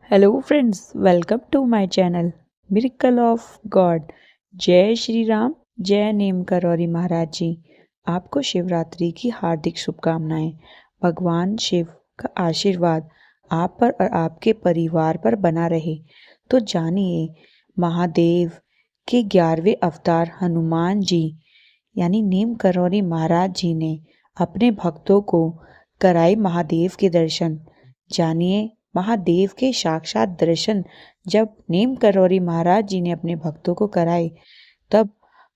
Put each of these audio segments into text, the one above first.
Hello friends, welcome to my channel miracle of god. जय श्री राम, जय नीम करौरी महाराज जी। आपको शिवरात्रि की हार्दिक शुभकामनाएं। भगवान शिव का आशीर्वाद आप पर और आपके परिवार पर बना रहे। तो जानिए, महादेव के 11वें अवतार हनुमान जी यानी नीम करौरी महाराज जी ने अपने भक्तों को कराए महादेव के दर्शन। जानिए, महादेव के साक्षात दर्शन जब नीम करौरी महाराज जी ने अपने भक्तों को कराए, तब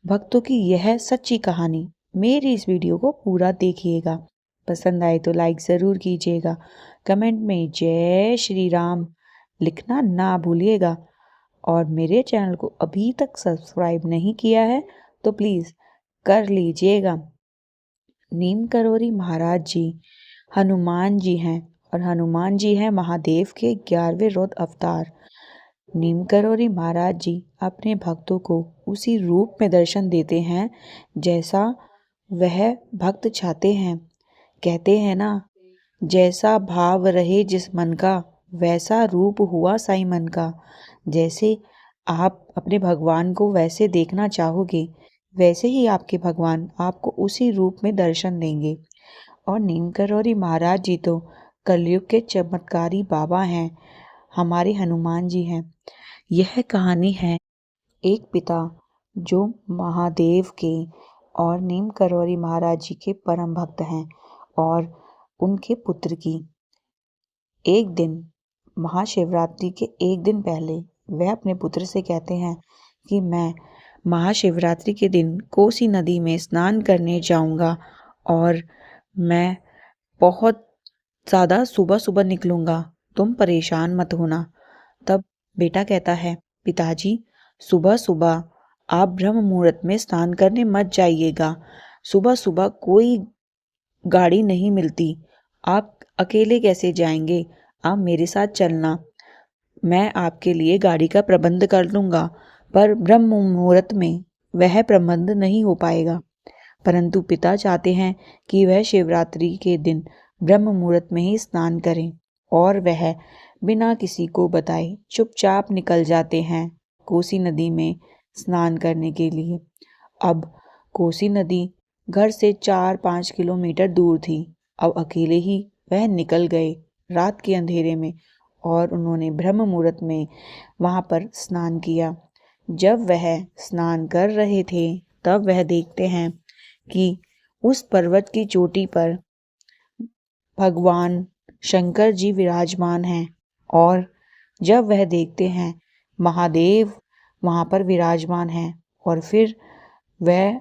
भक्तों की यह सच्ची कहानी। मेरी इस वीडियो को पूरा देखिएगा। पसंद आए तो लाइक ज़रूर कीजिएगा। कमेंट में जय श्री राम लिखना ना भूलिएगा। और मेरे चैनल को अभी तक सब्सक्राइब नहीं किया है तो प्लीज़ कर लीजिएगा। नीम करौरी महाराज जी हनुमान जी हैं और हनुमान जी हैं महादेव के 11वें रुद्र अवतार। नीम करौरी महाराज जी अपने भक्तों को उसी रूप में दर्शन देते हैं जैसा वह भक्त चाहते हैं। कहते हैं ना, जैसा भाव रहे जिस मन का वैसा रूप हुआ साईं मन का। जैसे आप अपने भगवान को वैसे देखना चाहोगे, वैसे ही आपके भगवान आपको उसी रूप में दर्शन देंगे। और नीम करौरी महाराज जी तो कलयुग के चमत्कारी बाबा हैं, हमारे हनुमान जी हैं। यह कहानी है एक पिता जो महादेव के और नीम करौरी महाराज जी के परम भक्त हैं और उनके पुत्र की। एक दिन महाशिवरात्रि के एक दिन पहले वह अपने पुत्र से कहते हैं कि मैं महाशिवरात्रि के दिन कोसी नदी में स्नान करने जाऊंगा और मैं बहुत ज़्यादा सुबह सुबह निकलूंगा, तुम परेशान मत होना। तब बेटा कहता है, पिताजी सुबह सुबह आप ब्रह्म मुहूर्त में स्नान करने मत जाइएगा। सुबह सुबह कोई गाड़ी नहीं मिलती, आप अकेले कैसे जाएंगे? आप मेरे साथ चलना, मैं आपके लिए गाड़ी का प्रबंध कर लूँगा। पर ब्रह्म मुहूर्त में वह प्रबंध नहीं हो पाएगा। परंतु पिता चाहते हैं कि वह शिवरात्रि के दिन ब्रह्म मुहूर्त में ही स्नान करें और वह बिना किसी को बताए चुपचाप निकल जाते हैं कोसी नदी में स्नान करने के लिए। अब कोसी नदी घर से 4-5 किलोमीटर दूर थी। अब अकेले ही वह निकल गए रात के अंधेरे में और उन्होंने ब्रह्म मुहूर्त में वहाँ पर स्नान किया। जब वह स्नान कर रहे थे तब वह देखते हैं कि उस पर्वत की चोटी पर भगवान शंकर जी विराजमान हैं। और जब वह देखते हैं महादेव वहाँ पर विराजमान हैं और फिर वह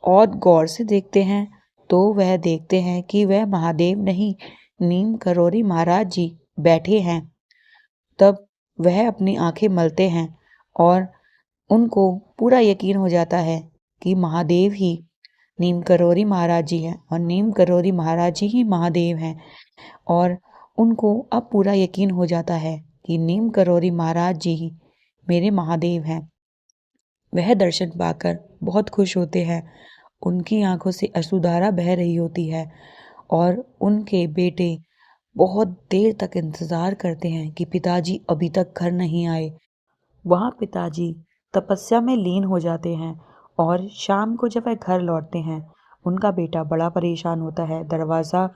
और गौर से देखते हैं तो वह देखते हैं कि वह महादेव नहीं, नीम करौरी महाराज जी बैठे हैं। तब वह अपनी आंखें मलते हैं और उनको पूरा यकीन हो जाता है कि महादेव ही नीम करौरी महाराज जी हैं और नीम करौरी महाराज जी ही महादेव हैं। और उनको अब पूरा यकीन हो जाता है कि नीम करौरी महाराज जी ही मेरे महादेव हैं। वह दर्शन पाकर बहुत खुश होते हैं। उनकी आंखों से अश्रुधारा बह रही होती है और उनके बेटे बहुत देर तक इंतज़ार करते हैं कि पिताजी अभी तक घर नहीं आए। वहाँ पिताजी तपस्या में लीन हो जाते हैं और शाम को जब वह घर लौटते हैं उनका बेटा बड़ा परेशान होता है। दरवाज़ा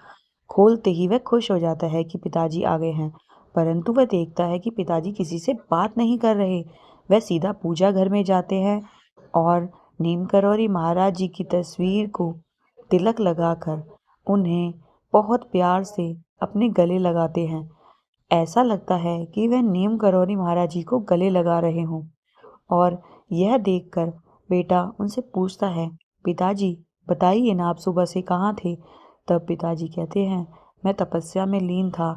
खोलते ही वह खुश हो जाता है कि पिताजी आ गए हैं, परंतु वह देखता है कि पिताजी किसी से बात नहीं कर रहे। वह सीधा पूजा घर में जाते हैं और नीम करौरी महाराज जी की तस्वीर को तिलक लगाकर उन्हें बहुत प्यार से अपने गले लगाते हैं। ऐसा लगता है कि वह नीम करौरी महाराज जी को गले लगा रहे हों। और यह देखकर बेटा उनसे पूछता है, पिताजी बताइए ना, आप सुबह से कहाँ थे? तब पिताजी कहते हैं, मैं तपस्या में लीन था।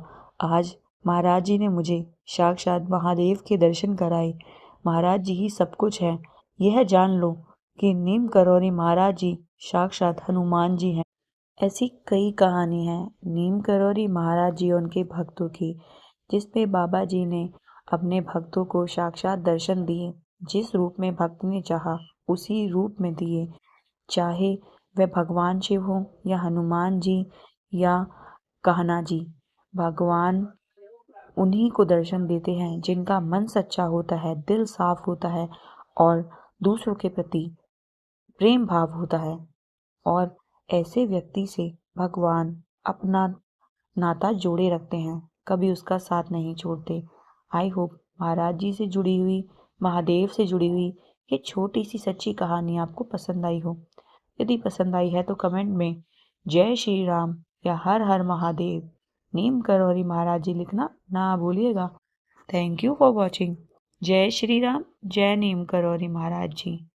आज महाराज जी ने मुझे साक्षात महादेव के दर्शन कराए। महाराज जी ही सब कुछ है। यह जान लो कि नीम करौरी महाराज जी साक्षात हनुमान जी हैं। ऐसी कई कहानी हैं नीम करौरी महाराज जी और उनके भक्तों की, जिसमें बाबा जी ने अपने भक्तों को साक्षात दर्शन दिए। जिस रूप में भक्त ने चाहा उसी रूप में दिए, चाहे वह भगवान शिव हो या हनुमान जी या कान्हा जी। भगवान उन्हीं को दर्शन देते हैं जिनका मन सच्चा होता है, दिल साफ होता है और दूसरों के प्रति प्रेम भाव होता है। और ऐसे व्यक्ति से भगवान अपना नाता जोड़े रखते हैं, कभी उसका साथ नहीं छोड़ते। आई होप महाराज जी से जुड़ी हुई, महादेव से जुड़ी हुई ये छोटी सी सच्ची कहानी आपको पसंद आई हो। यदि पसंद आई है तो कमेंट में जय श्री राम या हर हर महादेव नीम करौरी महाराज जी लिखना ना भूलिएगा। Thank you for watching. जय श्री राम, जय नीम करौरी महाराज जी।